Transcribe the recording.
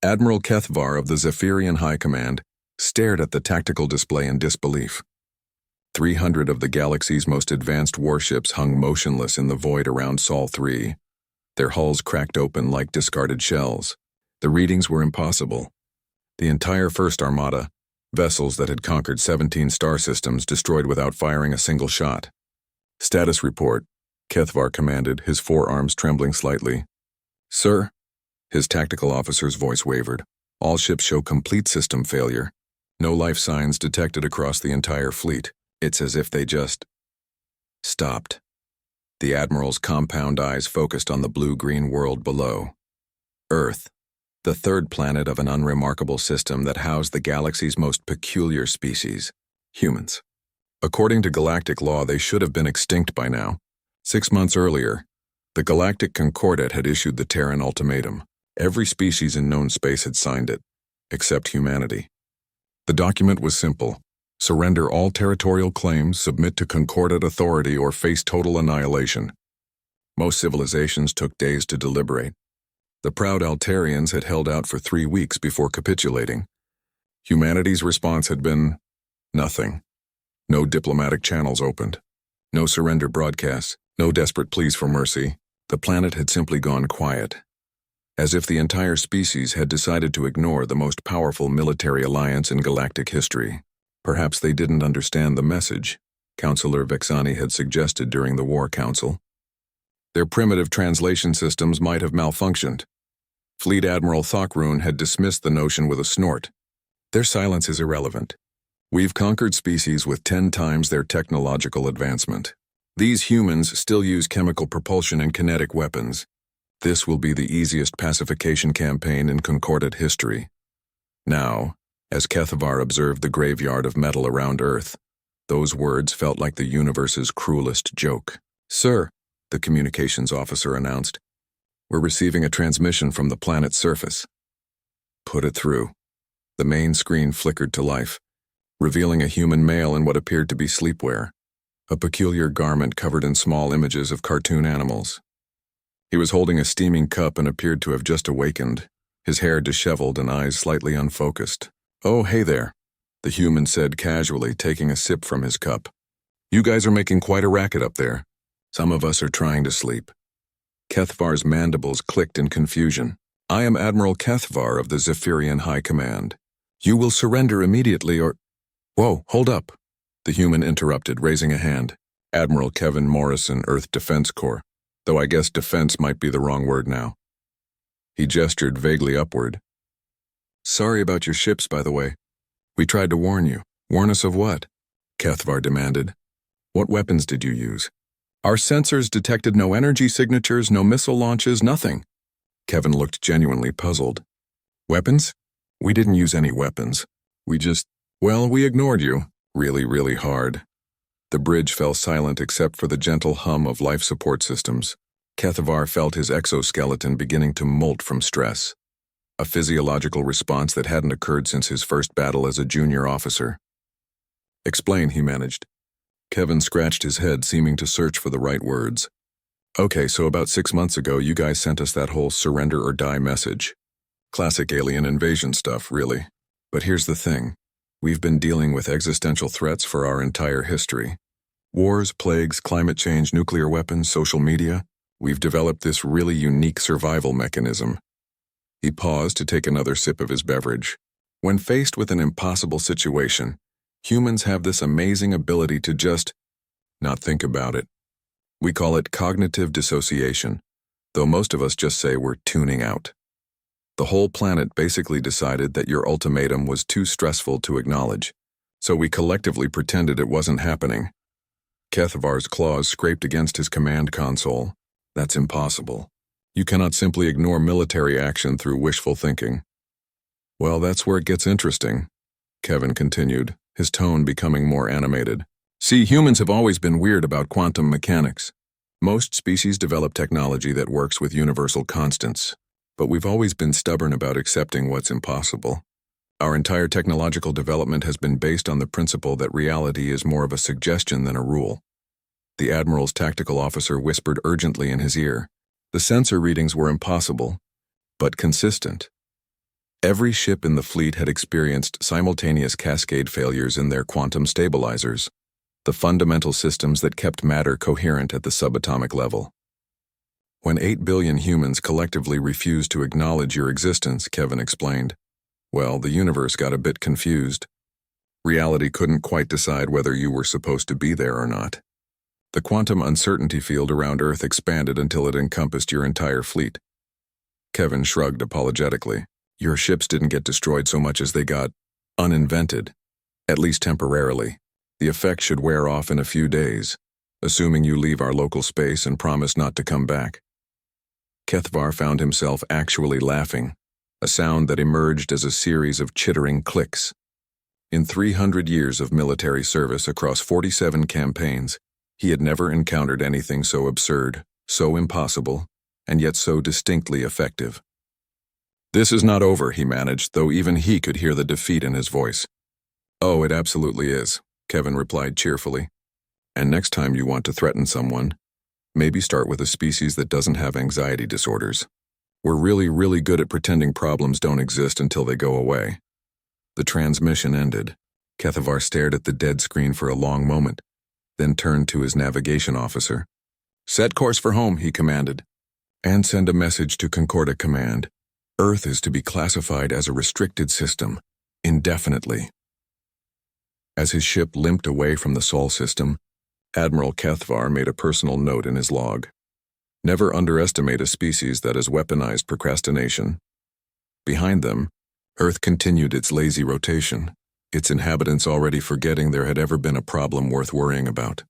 Admiral Kethvar of the Zephyrian High Command stared at the tactical display in disbelief. 300 of the galaxy's most advanced warships hung motionless in the void around Sol 3, their hulls cracked open like discarded shells. The readings were impossible. The entire First Armada, vessels that had conquered 17 star systems, destroyed without firing a single shot. Status report, Kethvar commanded, his forearms trembling slightly. Sir? His tactical officer's voice wavered. All ships show complete system failure. No life signs detected across the entire fleet. It's as if they just stopped. The Admiral's compound eyes focused on the blue-green world below. Earth, the third planet of an unremarkable system that housed the galaxy's most peculiar species, humans. According to galactic law, they should have been extinct by now. 6 months earlier, the Galactic Concordat had issued the Terran ultimatum. Every species in known space had signed it, except humanity. The document was simple. Surrender all territorial claims, submit to Concordat authority, or face total annihilation. Most civilizations took days to deliberate. The proud Altarians had held out for 3 weeks before capitulating. Humanity's response had been nothing. No diplomatic channels opened. No surrender broadcasts. No desperate pleas for mercy. The planet had simply gone quiet, as if the entire species had decided to ignore the most powerful military alliance in galactic history. Perhaps they didn't understand the message, Counselor Vexani had suggested during the War Council. Their primitive translation systems might have malfunctioned. Fleet Admiral Thockrun had dismissed the notion with a snort. Their silence is irrelevant. We've conquered species with 10 times their technological advancement. These humans still use chemical propulsion and kinetic weapons. This will be the easiest pacification campaign in Concordat history. Now, as Kethvar observed the graveyard of metal around Earth, those words felt like the universe's cruelest joke. Sir, the communications officer announced, we're receiving a transmission from the planet's surface. Put it through. The main screen flickered to life, revealing a human male in what appeared to be sleepwear, a peculiar garment covered in small images of cartoon animals. He was holding a steaming cup and appeared to have just awakened, his hair disheveled and eyes slightly unfocused. Oh, hey there, the human said casually, taking a sip from his cup. You guys are making quite a racket up there. Some of us are trying to sleep. Kethvar's mandibles clicked in confusion. I am Admiral Kethvar of the Zephyrian High Command. You will surrender immediately or— Whoa, hold up, the human interrupted, raising a hand. Admiral Kevin Morrison, Earth Defense Corps, though I guess defense might be the wrong word now. He gestured vaguely upward. Sorry about your ships, by the way. We tried to warn you. Warn us of what? Kethvar demanded. What weapons did you use? Our sensors detected no energy signatures, no missile launches, nothing. Kevin looked genuinely puzzled. Weapons? We didn't use any weapons. We ignored you. Really, really hard. The bridge fell silent except for the gentle hum of life support systems. Kethvar felt his exoskeleton beginning to molt from stress, a physiological response that hadn't occurred since his first battle as a junior officer. Explain, he managed. Kevin scratched his head, seeming to search for the right words. Okay, so about 6 months ago, you guys sent us that whole surrender or die message. Classic alien invasion stuff, really. But here's the thing. We've been dealing with existential threats for our entire history. Wars, plagues, climate change, nuclear weapons, social media. We've developed this really unique survival mechanism. He paused to take another sip of his beverage. When faced with an impossible situation, humans have this amazing ability to just not think about it. We call it cognitive dissociation, though most of us just say we're tuning out. The whole planet basically decided that your ultimatum was too stressful to acknowledge, so we collectively pretended it wasn't happening. Kethvar's claws scraped against his command console. That's impossible. You cannot simply ignore military action through wishful thinking. Well, that's where it gets interesting, Kevin continued, his tone becoming more animated. See, humans have always been weird about quantum mechanics. Most species develop technology that works with universal constants, but we've always been stubborn about accepting what's impossible. Our entire technological development has been based on the principle that reality is more of a suggestion than a rule. The Admiral's tactical officer whispered urgently in his ear. The sensor readings were impossible, but consistent. Every ship in the fleet had experienced simultaneous cascade failures in their quantum stabilizers, the fundamental systems that kept matter coherent at the subatomic level. When 8 billion humans collectively refused to acknowledge your existence, Kevin explained, well, the universe got a bit confused. Reality couldn't quite decide whether you were supposed to be there or not. The quantum uncertainty field around Earth expanded until it encompassed your entire fleet. Kevin shrugged apologetically. Your ships didn't get destroyed so much as they got uninvented, at least temporarily. The effect should wear off in a few days, assuming you leave our local space and promise not to come back. Kethvar found himself actually laughing, a sound that emerged as a series of chittering clicks. In 300 years of military service across 47 campaigns, he had never encountered anything so absurd, so impossible, and yet so distinctly effective. This is not over, he managed, though even he could hear the defeat in his voice. Oh, it absolutely is, Kevin replied cheerfully. And next time you want to threaten someone, maybe start with a species that doesn't have anxiety disorders. We're really good at pretending problems don't exist until they go away. The transmission ended. Kethvar stared at the dead screen for a long moment, then turned to his navigation officer. Set course for home, he commanded. And send a message to Concorda Command. Earth is to be classified as a restricted system, indefinitely. As his ship limped away from the Sol system, Admiral Kethvar made a personal note in his log. Never underestimate a species that has weaponized procrastination. Behind them, Earth continued its lazy rotation, its inhabitants already forgetting there had ever been a problem worth worrying about.